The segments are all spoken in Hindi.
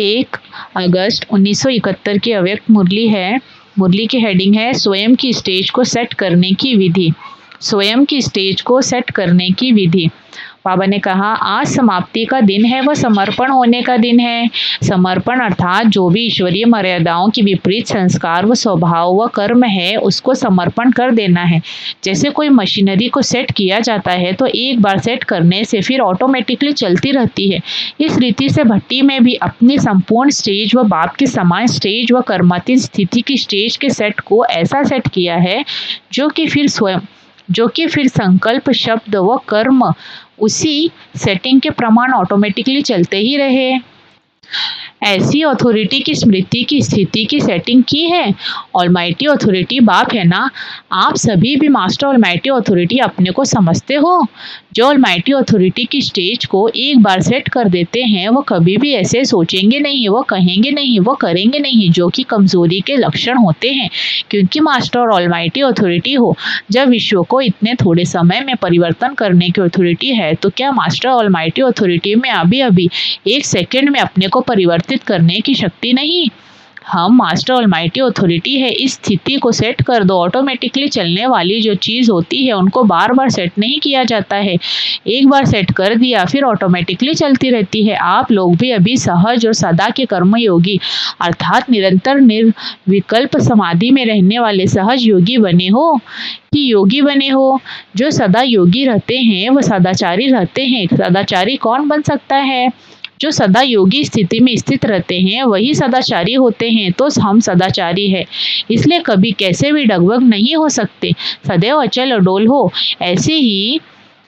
1 अगस्त 1971 की अव्यक्त मुरली है। मुरली की हेडिंग है स्वयं की स्टेज को सेट करने की विधि। स्वयं की स्टेज को सेट करने की विधि। बाबा ने कहा आज समाप्ति का दिन है, वह समर्पण होने का दिन है। समर्पण अर्थात जो भी ईश्वरीय मर्यादाओं की विपरीत संस्कार व स्वभाव व कर्म है उसको समर्पण कर देना है। जैसे कोई मशीनरी को सेट किया जाता है तो एक बार सेट करने से फिर ऑटोमेटिकली चलती रहती है। इस रीति से भट्टी में भी अपनी संपूर्ण स्टेज व बाप के समान स्टेज व कर्मातीत स्थिति की स्टेज के सेट को ऐसा सेट किया है जो कि फिर संकल्प शब्द व कर्म उसी सेटिंग के प्रमाण ऑटोमेटिकली चलते ही रहे। ऐसी अथॉरिटी की स्मृति की स्थिति की सेटिंग की है। ऑलमाइटी अथॉरिटी बाप है ना। आप सभी भी मास्टर ऑलमाइटी अथॉरिटी अपने को समझते हो। जो ऑलमाइटी अथॉरिटी की स्टेज को एक बार सेट कर देते हैं वो कभी भी ऐसे सोचेंगे नहीं, वो कहेंगे नहीं, वो करेंगे नहीं, जो कि कमजोरी के लक्षण होते हैं। क्योंकि मास्टर ऑलमाइटी अथॉरिटी हो। जब विश्व को इतने थोड़े समय में परिवर्तन करने की अथॉरिटी है तो क्या मास्टर ऑलमाइटी अथॉरिटी में अभी एक सेकेंड में अपने को परिवर्तित करने की शक्ति नहीं? हम मास्टर ऑलमाइटी अथॉरिटी है। इस स्थिति को सेट कर दो। ऑटोमेटिकली चलने वाली जो चीज होती है उनको बार बार सेट नहीं किया जाता है। एक बार सेट कर दिया फिर ऑटोमेटिकली चलती रहती है। आप लोग भी अभी सहज और सदा के कर्मयोगी अर्थात निरंतर निर्विकल्प समाधि में रहने वाले सहज योगी बने हो कि योगी बने हो। जो सदा योगी रहते हैं वह सदाचारी रहते हैं। सदाचारी कौन बन सकता है? जो सदा योगी स्थिति में स्थित रहते हैं वही सदाचारी होते हैं। तो हम सदाचारी है, इसलिए कभी कैसे भी डगमग नहीं हो सकते। सदैव अचल अडोल हो। ऐसे ही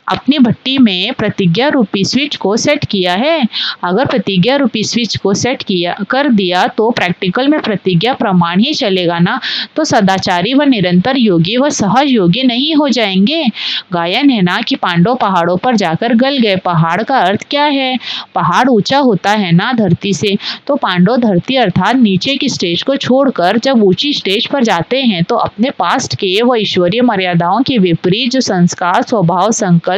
अपनी भट्टी में प्रतिज्ञा रूपी स्विच को सेट किया है। अगर प्रतिज्ञा रूपी स्विच को सेट कर दिया तो प्रैक्टिकल में प्रतिज्ञा प्रमाण ही चलेगा ना। तो सदाचारी व निरंतर योगी व सहज योगी नहीं हो जाएंगे। गायन है ना कि पांडव पहाड़ों पर जाकर गल गए। पहाड़ का अर्थ क्या है? पहाड़ ऊंचा होता है ना धरती से। तो पांडव धरती अर्थात नीचे की स्टेज को छोड़कर जब ऊंची स्टेज पर जाते हैं तो अपने पास्ट के व ईश्वरीय मर्यादाओं के विपरीत जो संस्कार स्वभाव संकल्प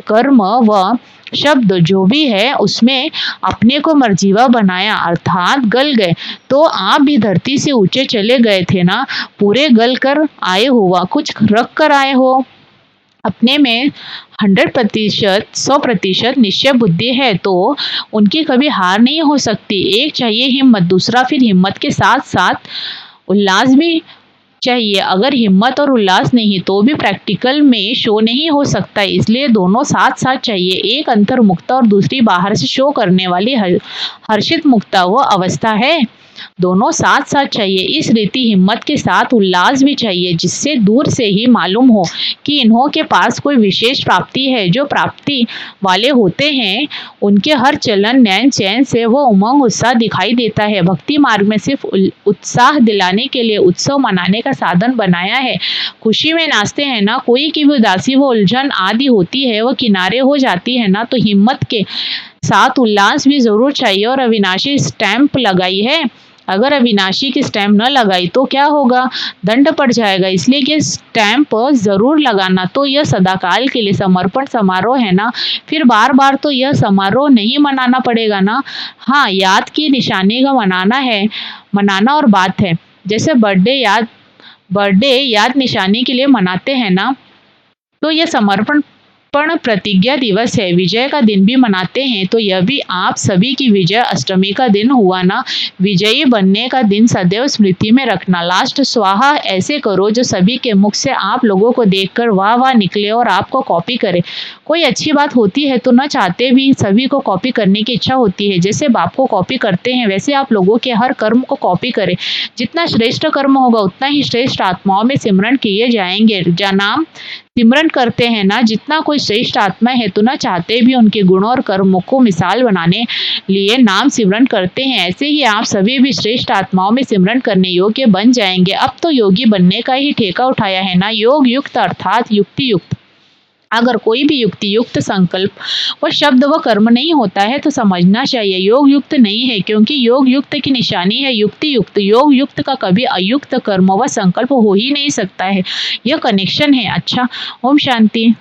कर्म व शब्द जो भी है उसमें अपने को मर्जीवा बनाया अर्थात गल गए। तो आप भी धरती से ऊंचे चले गए थे ना। पूरे गल कर आए हो, कुछ रख कर आए हो। अपने में 100% 100% निश्चय बुद्धि है तो उनकी कभी हार नहीं हो सकती। एक चाहिए हिम्मत, दूसरा फिर हिम्मत के साथ साथ उल्लास भी चाहिए। अगर हिम्मत और उल्लास नहीं तो भी प्रैक्टिकल में शो नहीं हो सकता। इसलिए दोनों साथ साथ चाहिए। एक अंतर्मुक्ता और दूसरी बाहर से शो करने वाली हर्षित मुक्ता वो अवस्था है। दोनों साथ साथ चाहिए। इस रीति हिम्मत के साथ उल्लास भी चाहिए जिससे दूर से ही मालूम हो कि इन्हों के पास कोई विशेष प्राप्ति है। जो प्राप्ति वाले होते हैं उनके हर चलन नैन चैन से वो उमंग उत्साह दिखाई देता है। भक्ति मार्ग में सिर्फ उत्साह दिलाने के लिए उत्सव मनाने का साधन बनाया है। खुशी में नाचते हैं ना। कोई की भी उदासी व उलझन आदि होती है वह किनारे हो जाती है ना। तो हिम्मत के साथ उल्लास भी जरूर चाहिए। और अविनाशी स्टैंप लगाई है। अगर अविनाशी की स्टैंप न लगाई तो क्या होगा? दंड पड़ जाएगा। इसलिए कि स्टैंप जरूर लगाना। तो यह सदाकाल के लिए समर्पण समारोह है ना। फिर बार बार तो यह समारोह नहीं मनाना पड़ेगा ना। हाँ, याद की निशानी का मनाना और बात है। जैसे बर्थडे याद निशानी के लिए मनाते हैं ना। तो यह समर्पण प्रतिज्ञा दिवस है। विजय का दिन भी मनाते हैं तो यह भी आप सभी की विजय अष्टमी का दिन हुआ ना। विजयी बनने का दिन सदैव स्मृति में रखना। लास्ट स्वाहा ऐसे करो जो सभी के मुख से आप लोगों को देखकर वाह वाह निकले और आपको कॉपी करे। कोई अच्छी बात होती है तो न चाहते भी सभी को कॉपी करने की इच्छा होती है। जैसे बाप को कॉपी करते हैं वैसे आप लोगों के हर कर्म को कॉपी करें। जितना श्रेष्ठ कर्म होगा उतना ही श्रेष्ठ आत्माओं में सिमरण किए जाएंगे। नाम सिमरन करते हैं ना। जितना कोई श्रेष्ठ आत्मा है तो न चाहते भी उनके गुणों और कर्मों को मिसाल बनाने लिए नाम सिमरन करते हैं। ऐसे ही आप सभी भी श्रेष्ठ आत्माओं में सिमरन करने योग्य बन जाएंगे। अब तो योगी बनने का ही ठेका उठाया है ना। योग युक्त अर्थात युक्ति युक्त। अगर कोई भी युक्ति युक्त संकल्प व शब्द व कर्म नहीं होता है तो समझना चाहिए योग युक्त नहीं है। क्योंकि योग युक्त की निशानी है युक्ति युक्त। योग युक्त का कभी अयुक्त कर्म व संकल्प हो ही नहीं सकता है। यह कनेक्शन है। अच्छा, ओम शांति।